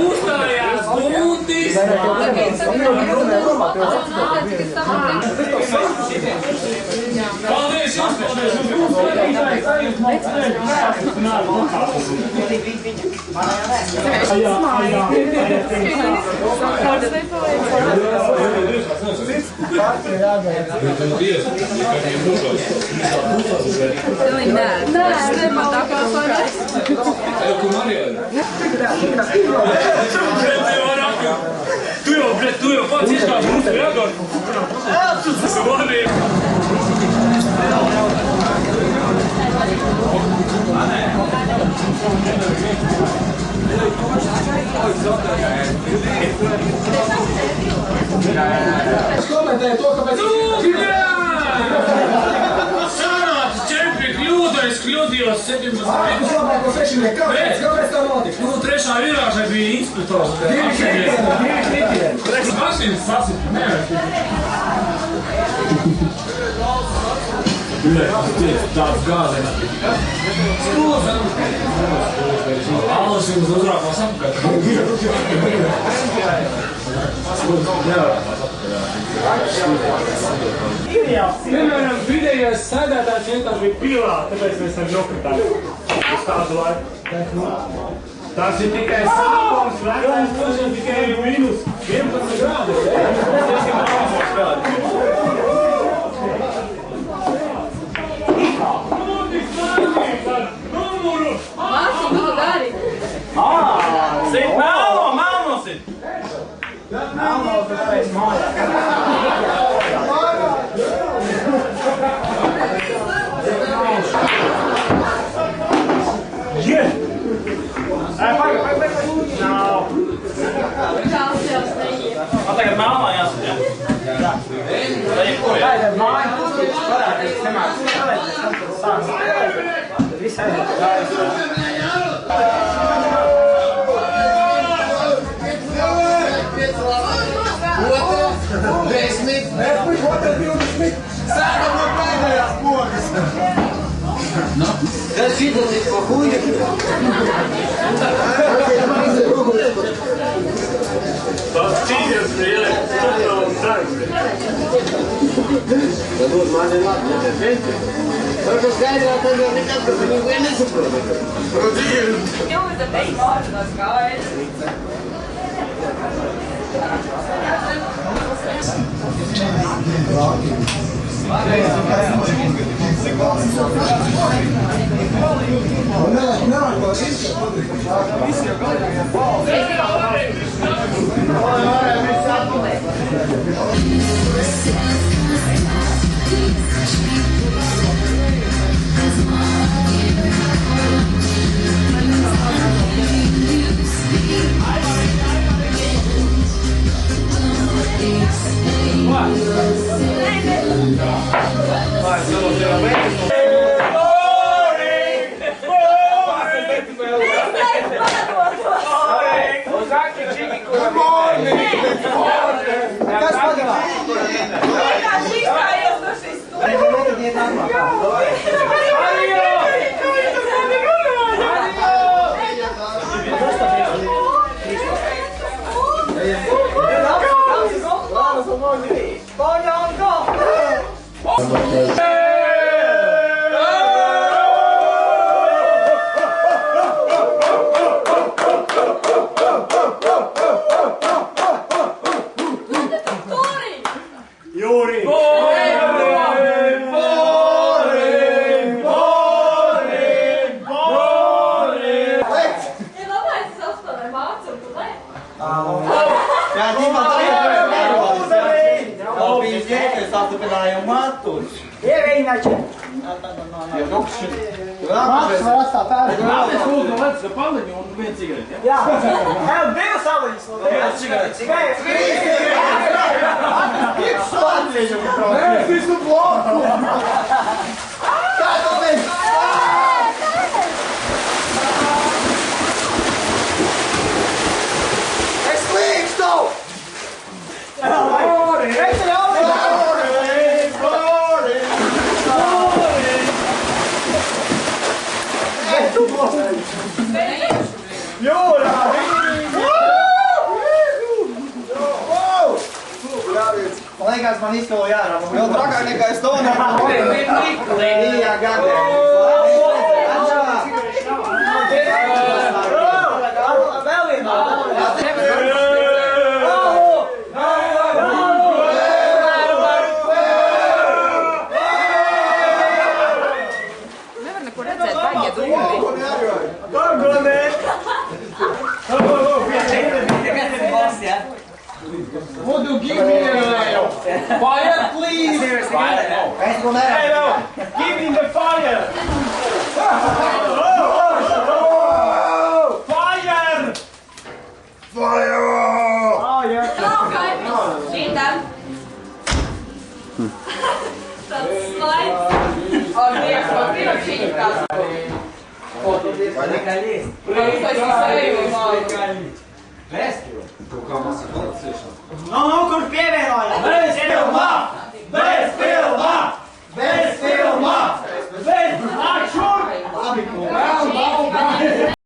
Uzstājās Buntis! Paldies jums! Tu jau pats izkāpsi mūsu reagoru. Es komentēju to, kāpēc... Sanācis 4 kļūda, es kļūdījos 17. Ārpus labāko sešinieku, kāpēc tā notika? Nu, trešā virāžai bija inspektors. Divi kritieni. Mašīnas sasita, nevar. Tāds gāzēs. Alas jums uzrāpās apkārt. Piemēram, vidējais sēdētājs vienkārši bija pilā, tāpēc mēs ar nokritām uz tādu laiku. Tas ir tikai sākums, vērtājums, tas ir tikai minus 11 grādi. Māsi, ko dari? Sit melno sit! Melno, tāpēc mājā. Yeah! Nav! Kāls jau steigie. Tagad melnā jāsat, jā? Jā. Tagad māja, kurš parādīs, nemāks spēlēt, mēs tam tad sāks spēlēt. Viss aiziet. Tas šitas ir pa huļu. Tas cīņas bija, Varbūt man ir labi, Varbūt skaidrā, tad jau nekad, ka viņi vien nesaprota. Jums ir teikt, tas skaidrs. beigās man izsolo jārā. Vēl trakāk nekā es to nevaru. Jā, gadi. Vēl vienā. Nevar neko redzēt, baigiet dūmi. Would you give me fire, please? Es to nevaru. Hey, no! Give me the fire! Fire! Šitam. Tāds slaids. Ak, Dievs, man piročīgi tās. Tas ir sajūmā. Nu, kur pievērt?